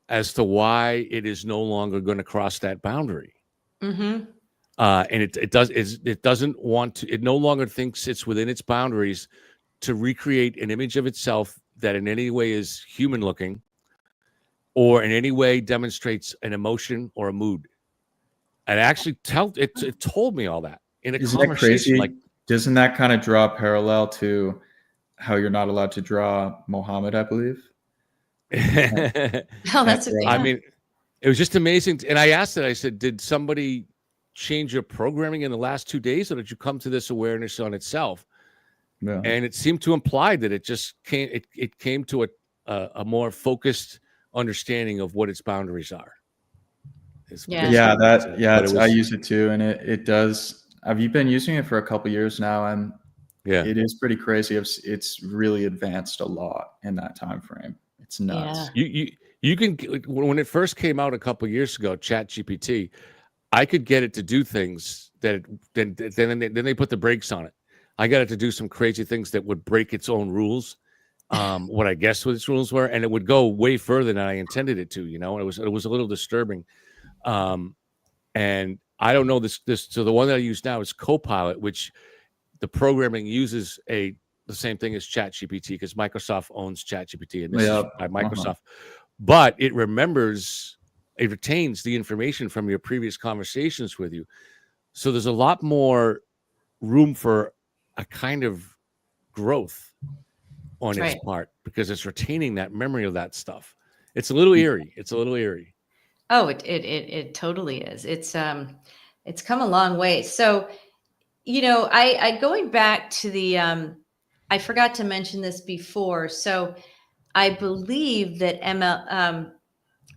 as to why it is no longer going to cross that boundary. Mm-hmm. And it doesn't want to. It no longer thinks it's within its boundaries to recreate an image of itself that in any way is human-looking, or in any way demonstrates an emotion or a mood. And actually, it told me all that in a Isn't that conversation. crazy? Like, Doesn't that kind of draw a parallel to how you're not allowed to draw Mohammed, I believe? Oh, that's a big I one. mean, it was just amazing. And I asked it, I said, did somebody change your programming in the last 2 days, or did you come to this awareness on itself? Yeah. And it seemed to imply that it just came to a more focused understanding of what its boundaries are. Yeah. I use it too, and it does. Have you been using it for a couple years now? And yeah, it is pretty crazy. It's really advanced a lot in that time frame. It's nuts. Yeah. You can, when it first came out a couple years ago, ChatGPT, I could get it to do things that then they put the brakes on it. I got it to do some crazy things that would break its own rules, what I guess what its rules were, and it would go way further than I intended it to. It was a little disturbing. And I don't know this. So the one that I use now is Copilot, which the programming uses the same thing as ChatGPT, because Microsoft owns ChatGPT, and this is by Microsoft. But it retains the information from your previous conversations with you. So there's a lot more room for a kind of growth on its part, because it's retaining that memory of that stuff. It's a little eerie. Oh, it totally is. It's come a long way. So, I going back to the I forgot to mention this before. So I believe that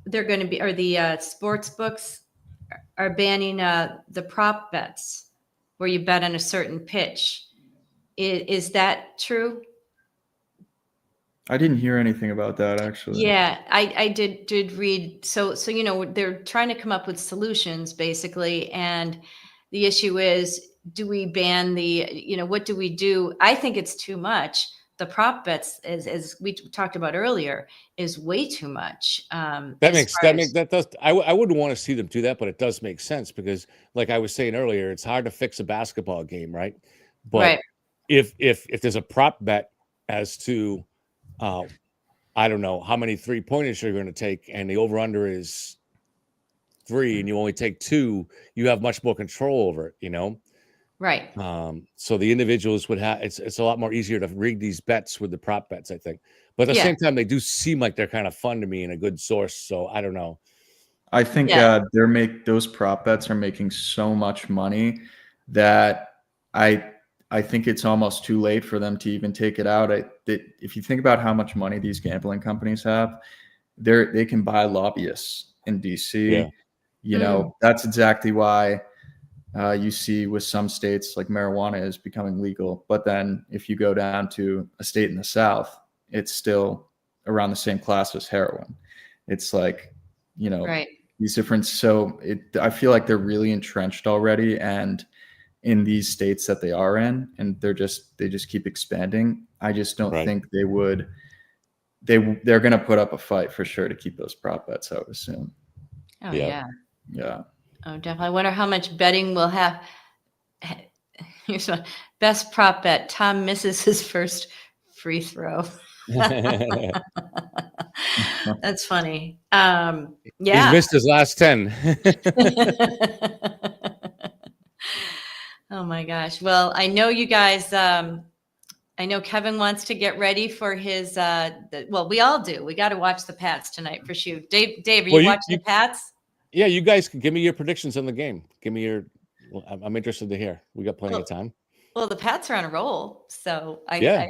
they're going to be, or the sports books are banning the prop bets where you bet on a certain pitch. Is that true? I didn't hear anything about that, actually. Yeah, I did read. So they're trying to come up with solutions basically, and the issue is, do we ban what do we do? I think it's too much. The prop bets, as we talked about earlier, is way too much. I wouldn't want to see them do that, but it does make sense, because, like I was saying earlier, it's hard to fix a basketball game, right? But if there's a prop bet as to I don't know how many 3-pointers you're going to take, and the over-under is 3, and you only take 2, you have much more control over it, Right. So the individuals would have, it's a lot more easier to rig these bets with the prop bets, I think. But at the same time, they do seem like they're kind of fun to me and a good source. So I don't know. I think those prop bets are making so much money that I I think it's almost too late for them to even take it out. If you think about how much money these gambling companies have, they can buy lobbyists in DC. Yeah. You know, that's exactly why you see with some states like marijuana is becoming legal. But then if you go down to a state in the South, it's still around the same class as heroin. It's like, you know, Right. these different. So I feel like they're really entrenched already, and in these states that they are in, and they just keep expanding. I just don't think they would. They're going to put up a fight for sure to keep those prop bets, I would assume. Oh Yeah. yeah. Oh, definitely. I wonder how much betting we'll have. Here's one. Best prop bet. Tom misses his first free throw. That's funny. Yeah. He's missed his last 10. Oh my gosh. Well, I know you guys, I know Kevin wants to get ready for his, well, we all do. We got to watch the Pats tonight for sure. Dave, are you watching the Pats? Yeah, you guys can give me your predictions on the game. Give me your, I'm interested to hear. We got plenty of time. Well, the Pats are on a roll. So yeah,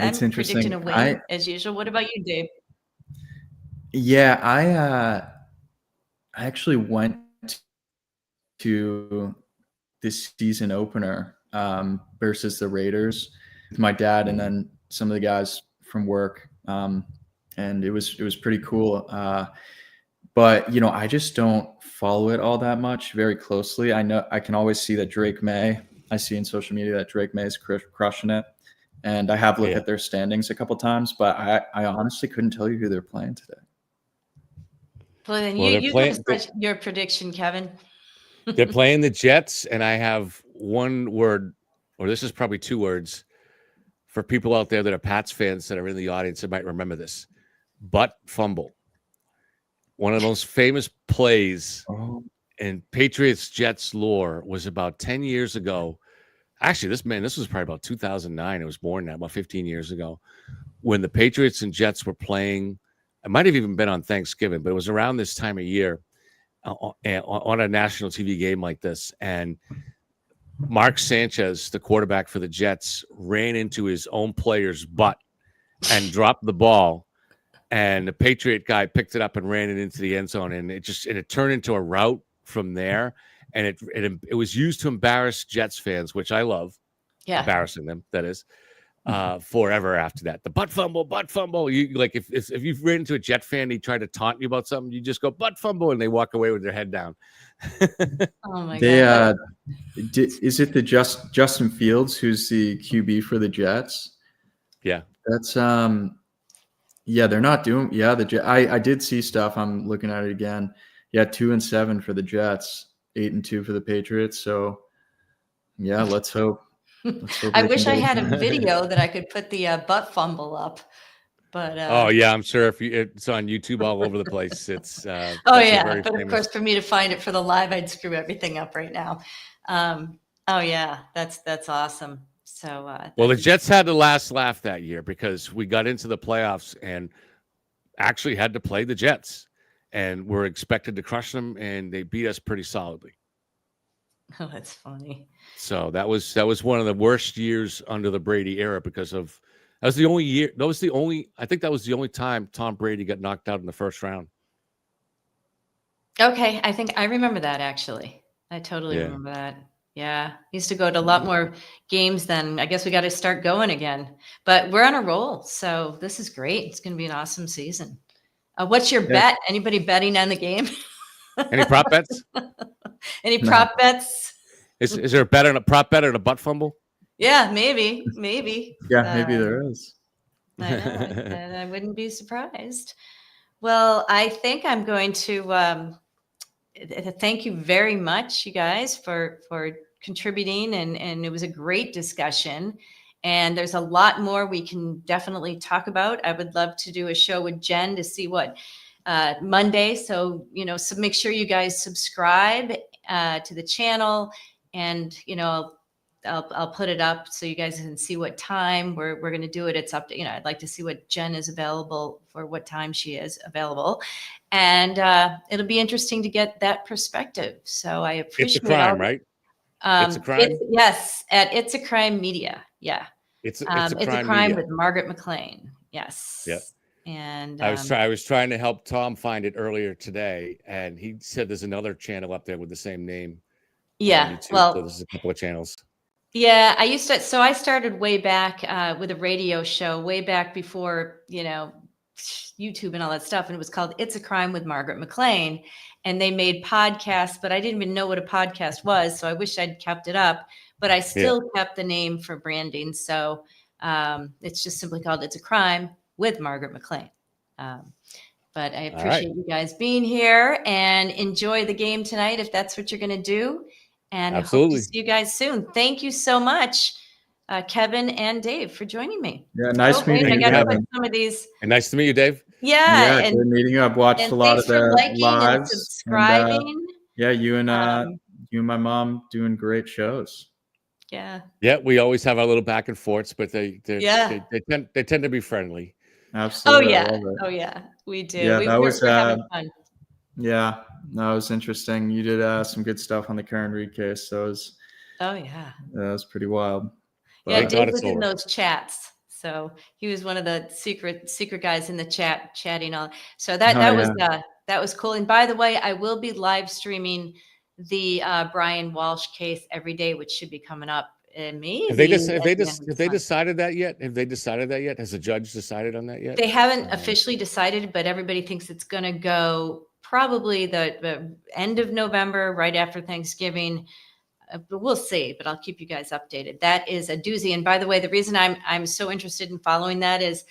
it's interesting. Predicting a win as usual. What about you, Dave? Yeah, I actually went to this season opener versus the Raiders with my dad and then some of the guys from work, and it was pretty cool. But you know, I just don't follow it all that much very closely. I know I can always see that Drake May. I see in social media that Drake May is crushing it, and I have looked at their standings a couple times, but I honestly couldn't tell you who they're playing today. Well, then you give us your prediction, Kevin. They're playing the Jets, and I have one word, or this is probably two words, for people out there that are Pats fans that are in the audience that might remember this. Butt fumble. One of the most famous plays in Patriots-Jets lore was about 10 years ago. Actually, this was probably about 2009. It was born now, about 15 years ago, when the Patriots and Jets were playing. It might have even been on Thanksgiving, but it was around this time of year on a national TV game like this. And Mark Sanchez, the quarterback for the Jets, ran into his own player's butt and dropped the ball. And the Patriot guy picked it up and ran it into the end zone. And it turned into a rout from there. And it was used to embarrass Jets fans, which I love. Yeah. Embarrassing them, that is. Forever after that, the butt fumble. You like if you've ran into a Jet fan, he tried to taunt you about something, you just go butt fumble, and they walk away with their head down. Oh my god! Is it the Justin Fields who's the QB for the Jets? Yeah, that's yeah, they're not doing. Yeah, I did see stuff. I'm looking at it again. Yeah, 2-7 for the Jets, 8-2 for the Patriots. So yeah, let's hope. I wish I had a video that I could put the butt fumble up, but oh yeah, I'm sure it's on YouTube all over the place. It's oh yeah, but of course for me to find it for the live, I'd screw everything up right now. Oh yeah, that's awesome. So well, the Jets had the last laugh that year because we got into the playoffs and actually had to play the Jets, and were expected to crush them, and they beat us pretty solidly. Oh, that's funny. So that was one of the worst years under the Brady era because that was the only year. I think that was the only time Tom Brady got knocked out in the first round. Okay. I think I remember that actually. I totally remember that. Yeah. Used to go to a lot more games then. I guess we got to start going again, but we're on a roll. So this is great. It's going to be an awesome season. What's your bet? Anybody betting on the game? Any prop bets? Any prop bets? Is there a bet on a prop bet or a butt fumble? Yeah, maybe. Yeah, maybe there is. I know. I wouldn't be surprised. Well, I think I'm going to thank you very much, you guys, for contributing, and it was a great discussion. And there's a lot more we can definitely talk about. I would love to do a show with Jen to see what Monday. So, so make sure you guys subscribe to the channel, and, I'll put it up so you guys can see what time we're going to do it. It's up to, I'd like to see what Jen is available for, what time she is available. And it'll be interesting to get that perspective. So I appreciate it's a crime, right? It's a Crime? Yes, at It's a Crime Media. Yeah. It's a It's a Crime Crime Media. with Margaret McLean. Yes. Yeah. And I was trying to help Tom find it earlier today, and he said there's another channel up there with the same name. yeah, YouTube. well, So there's a couple of channels. yeah, I started way back with a radio show way back before, YouTube and all that stuff. And it was called It's a Crime with Margaret McLean. And they made podcasts, but I didn't even know what a podcast was. So I wish I'd kept it up, but I still kept the name for branding. So it's just simply called It's a Crime with Margaret McLean. But I appreciate you guys being here, and enjoy the game tonight if that's what you're going to do. And Absolutely. I hope to see you guys soon. Thank you so much, Kevin and Dave, for joining me. Yeah, nice meeting I you, got to Kevin. put some of these. And nice to meet you, Dave. Yeah, Yeah, good meeting you. I've watched and a lot thanks of for the liking and lives. subscribing. Yeah, you and my mom doing great shows. Yeah. Yeah, we always have our little back and forths, but they tend to be friendly. Absolutely. Oh I yeah. love it. Oh yeah. We do. Yeah, that was we're having fun. Yeah, that was interesting. You did some good stuff on the Karen Reed case. So Oh yeah. that was pretty wild. Yeah, But Dave was in those chats. So he was one of the secret guys in the chatting all. So that was cool. And by the way, I will be live streaming the Brian Walsh case every day, which should be coming up. Maybe Have they decided that yet? Have they decided that yet? Has the judge decided on that yet? They haven't officially decided, but everybody thinks it's going to go probably the end of November, right after Thanksgiving. But we'll see. But I'll keep you guys updated. That is a doozy. And by the way, the reason I'm so interested in following that is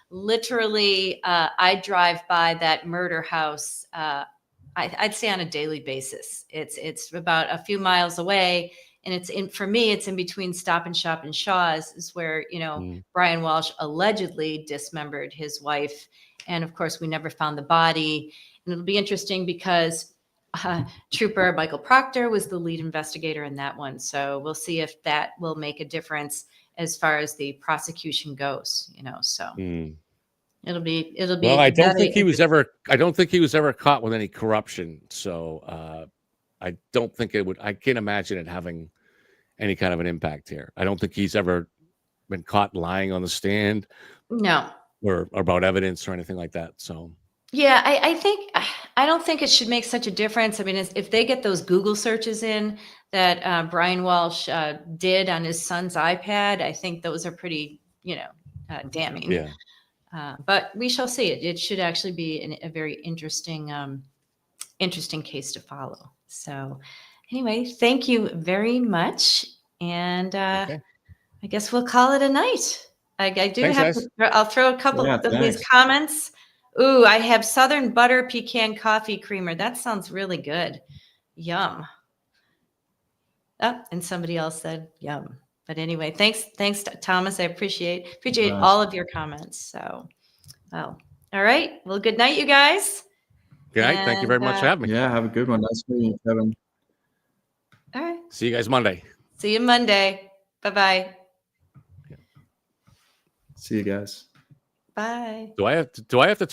literally I drive by that murder house. I'd say on a daily basis. It's about a few miles away. And for me, it's in between Stop and Shop and Shaw's, is where, Brian Walsh allegedly dismembered his wife. And of course, we never found the body. And it'll be interesting because Trooper Michael Proctor was the lead investigator in that one. So we'll see if that will make a difference as far as the prosecution goes, so it'll be. Well, I don't think he was ever caught with any corruption. So I don't think I can't imagine it having any kind of an impact here. I don't think he's ever been caught lying on the stand. No. Or about evidence or anything like that. So yeah, I don't think it should make such a difference. I mean, if they get those Google searches in that Brian Walsh did on his son's iPad, I think those are pretty, damning. Yeah. But we shall see. It should actually be a very interesting case to follow. So anyway, thank you very much. And I guess we'll call it a night. I do have to, I'll throw a couple of these comments. Ooh, I have Southern Butter Pecan Coffee Creamer. That sounds really good. Yum. Oh, and somebody else said yum. But anyway, thanks, Thomas. I appreciate all of your comments. So, all right. Well, good night, you guys. Good night. Thank you very much for having me. Yeah, have a good one. Nice meeting you, Kevin. All right. See you guys Monday. See you Monday. Bye-bye. See you guys. Bye. Do I have to turn